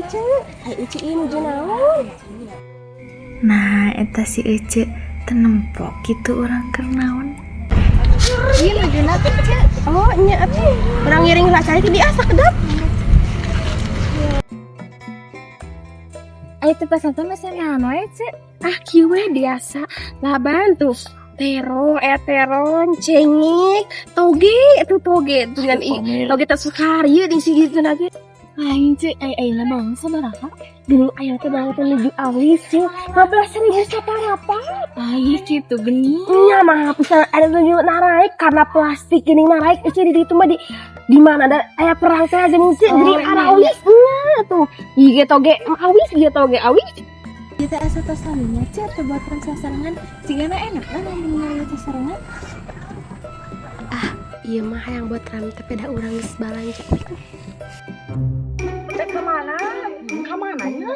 Cek, hai Uci ieu nuju naon? Nah, eta si Ece tenempok gitu orang kernaon. Ieu nujuna teh Cek. Oh, nya atuh. Urang ngiring racana teh biasa kedap. Ayo teh pesan teh mesen naon we, Cek? Ah, kieu we biasa. Laban tuh. Teron, cengik, toge, itu toge dengan toge tersukari di sini tuh lagi. Lain Cek, ayo bang sabaraha? Dulu ayah teh banget menuju awis sih, 15.000 saparapat. Ayo gitu geni. Iya mah bisa ada tujuh naik karena plastik ini naik di itu mah di mana ada ayah perang teh aja musik jadi arah awis tuh. Iya toge awis iya toge awis. Kita asa tos talinya Cek teh buat sasarangan. Cigana enak kan mun sasarangan. Ah, iya mah yang buat ram teh da urang geus balanja. Kemana? Kemananya?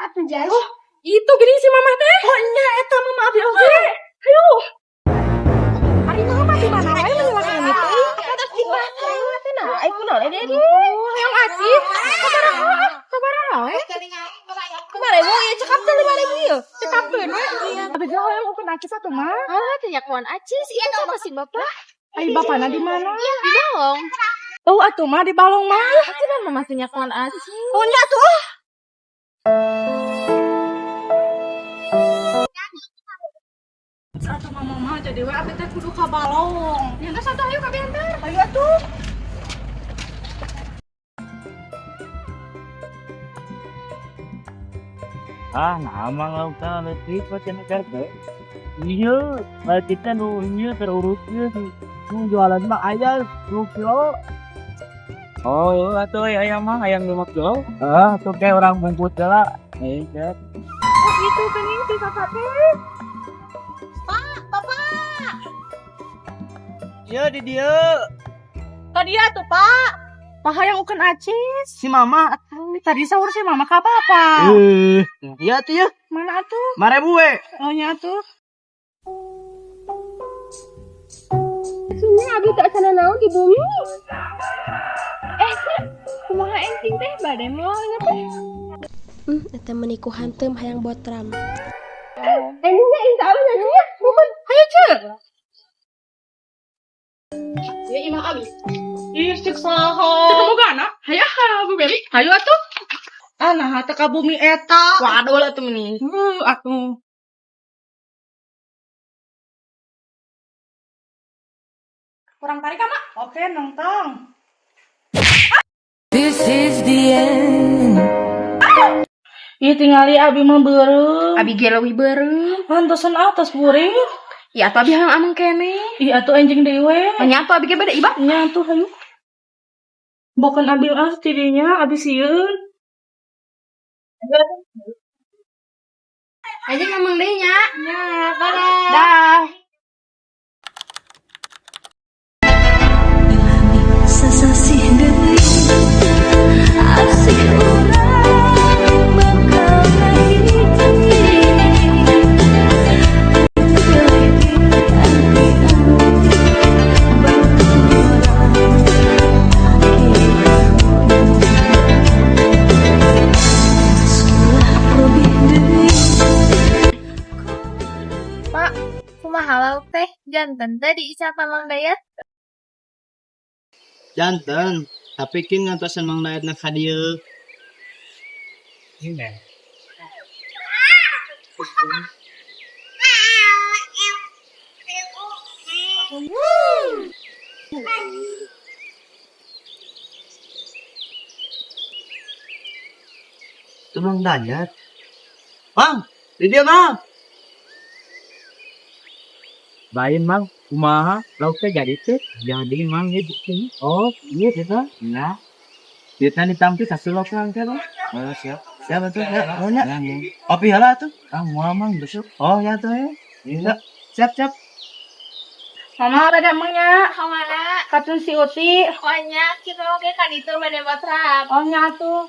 Atuh jas. Oh, itu gini si mama teh. Oh nya eta mama abi oge. Ayo. Ari mama di mana wae menyewakan itu? Ada tinggal teh naik kunaon Dedi. Oh, yang aci. Sabaraha we? Kemarin mau ya cekap teh 5.000 ya. Cekapeun we. Tapi gak yang ukun aci satu mah. Ah, teh yakuan acis iya siapa sih Bapak? Ai bapana di mana? Di Balong. Oh, atuh mah di balong mah. Cenah mah masih nyakuan aci. Oh nya tuh. Satu mama mah jadi we abi teh kudu ka balong. Yang satu ayo ka bentar. Ayo atuh. Namang lautan letih macam kerja. Iya, kita nunya terurusnya sih. Jualan mah ayam 2 kilo. Oh, atau ayam mah ayam 5 kilo. Tuh kayak orang bungkus lah. Cek. Oh, gitu geuning si kakak teh. Iya di dia. Tadi atuh, Pak. Paha yang ukun acis. Si mama. Tadi sahur si mama ka apa? Iya tuh ya. Mana atuh? Mare buwe. Oh nya atuh. Sini abi tak sana naon di bumi. Kumaha enting teh bade moal teh. Eta meniku hanteum hayang botram. Endingnya inta apa nanya? Bukan, hayu cek. Ya imah abi. Ih, cek saha. Cek bogana? Hayah, Bu Beli. Hayu atuh. Nah, teh ka bumi eta. Waduh lah tuh ini. Atuh. Kurang tarik Mak? Oke, nongtong. This is the end. Ih, tingali abi mah beureuh. Abi gelewi beureum. Pantesan atas buri. Ya atuh abi hayang ameng kene. Ih, atuh anjing dewe. Nya atuh abi ge beda iba. Nya atuh hayu. Bukan abi tidinya, abi sieun. Anjing ameng deui nya. Nya, dadah. Dah. Sasasih deui asik urang bakal Pak, kumaha lauk teh? Janten teh diicapan Mang Dayat. Janten, tapi kin ngantosan Mang Dayat nak hadieu. Ini. Itu Mang Dayat. Mang, di dia Mang. Bayin mang, kumaha, lauknya jadi teh, jadi mang ibu sini. Oh, iya kita. Nah, kita ditampil kasih lokal kan? Oh siap. Siapa tuh? Ya, oh nya. Kopi heula tuh. Mau mang besok. Oh ya tuh ya. Iya. Siap. Mama ada emangnya. Kamana? Katun si Uti. Pokoknya kita oke kan itu bade botram. Oh nya tuh.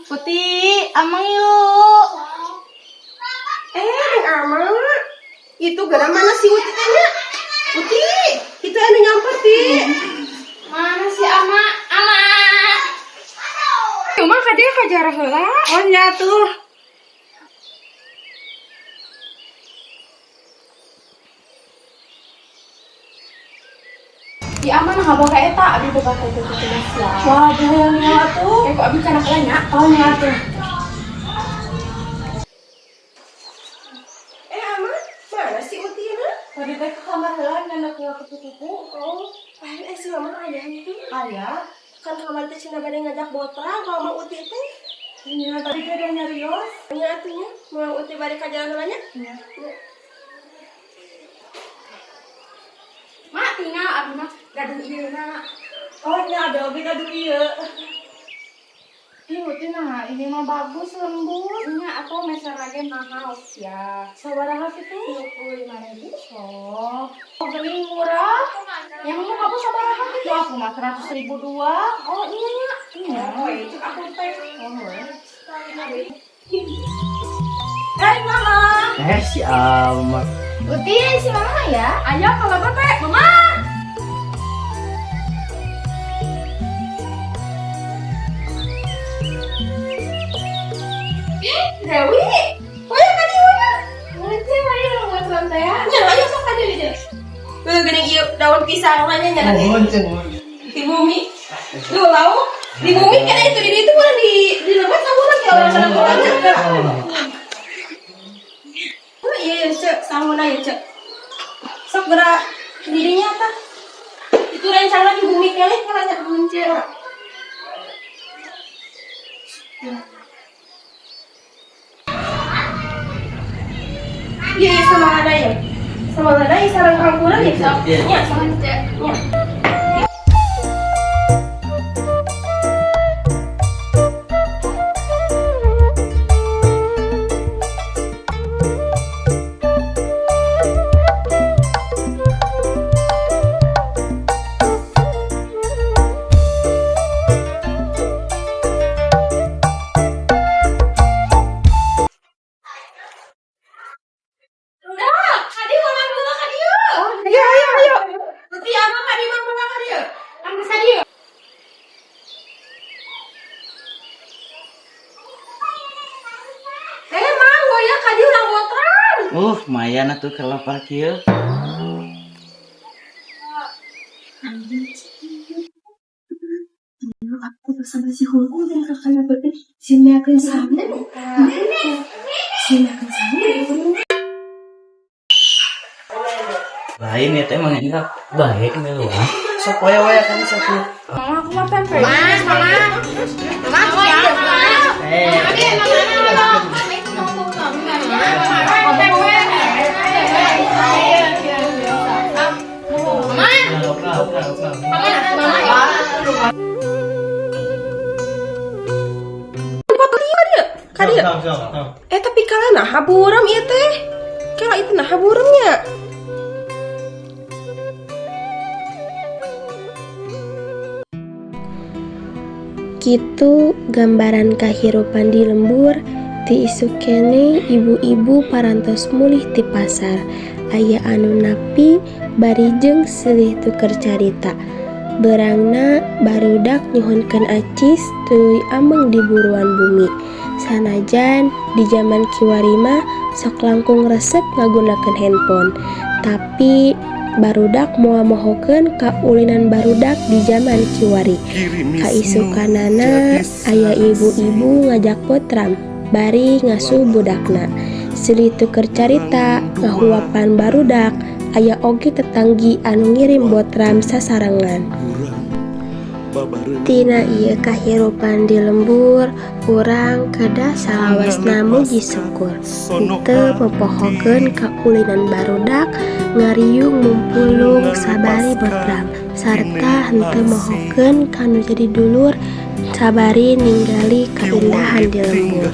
Uti, amang yuk. Amang. Itu gara mana si Uti tanya? Uti, itu anu nyamper ti. Mana si Ama? Ama. Cuma dia kajar heula. Oh nya tuh. Si Ama nah boga eta abi boga teh tugas lah. Wah, yang tuh. Kok abi kana kalanya? Oh nya tuh. Ama, mana si Utina? Tadi teh ke kamar heula nyandak ke kupu-kupu. Oh, si Mama ada itu. Aya. Kan kamar teh cenah bade ngajak botra kalau mau Uti teh. Nya tadi teh ada nyarios. Nya atunya, mau Uti bade ka jalan heulanya? Nya. Mak tinggal abi mah gaduh ieu na. Oh, nya ada oge gaduh ieu. Ih, Uti nah, ini mah bagus lembut. Nya atau meser lagi mahal ya. Sabaraha kitu? 25.000. Oh, geuning murah. Yang mau kamu sabaraha kitu? Aku mah 100.000 dua. Oh, iya nya. Iya, cek aku teh. Oh, Mama. Si Alma. Uti, si Mama ya? Ayo kalau bapak, Mama. Dewi, mana kan ieu mah? Nanti mana buat santai ya? Nya ayo sok aja dia. Geuning ieu daun pisang mah nya nya. Di bumi. Duh lauk. Di bumi kan itu di itu mah di lebat saburan ke orang sana orang jaga. Oh iya cek samuna ya cek. Sok gerak dirinya tah. Itu rencana di bumi kali kalanya muncul. Iya, sama ada ya. Sama ada ya sarang kampuran ya, Sok. Nya, sama cek. Nya. Lumayan atuh kalau parkir. Aku bersama si Hulku dan kakaknya berarti sini akan sama. Sini akan sama. Lain ya teh emang enggak baik nih lu. Sok waya kan satu. Mama, aku mau tempe. Mama. Tapi kala nah haburam ieu teh. Kala itu nah haburamnya. Kitu gambaran kahirupan di lembur ti isu keneh ibu-ibu parantos mulih ti pasar. Aya anu napi barijeng silih tuker carita. Berangna barudak nyuhunkeun acis tuluy ameng di buruan bumi. Sanajan di zaman kiwari mah sok langkung resep ngagunakeun handphone. Tapi barudak moal mohokeun kaulinan barudak di zaman kiwari. Kaisukanana aya ibu-ibu ngajak potram bari ngasuh budakna. Silih tuker carita ngahuapan barudak. Aya oge tetanggi anu ngirim botram sasarengan. Tina ieu kahirupan di lembur, urang kedah salawasna muji syukur. Henteu mempohokeun kaulinan barudak, ngariung mumpulung sabari botram, sarta henteu mohokeun kanu jadi dulur sabari ninggali keindahan di lembur.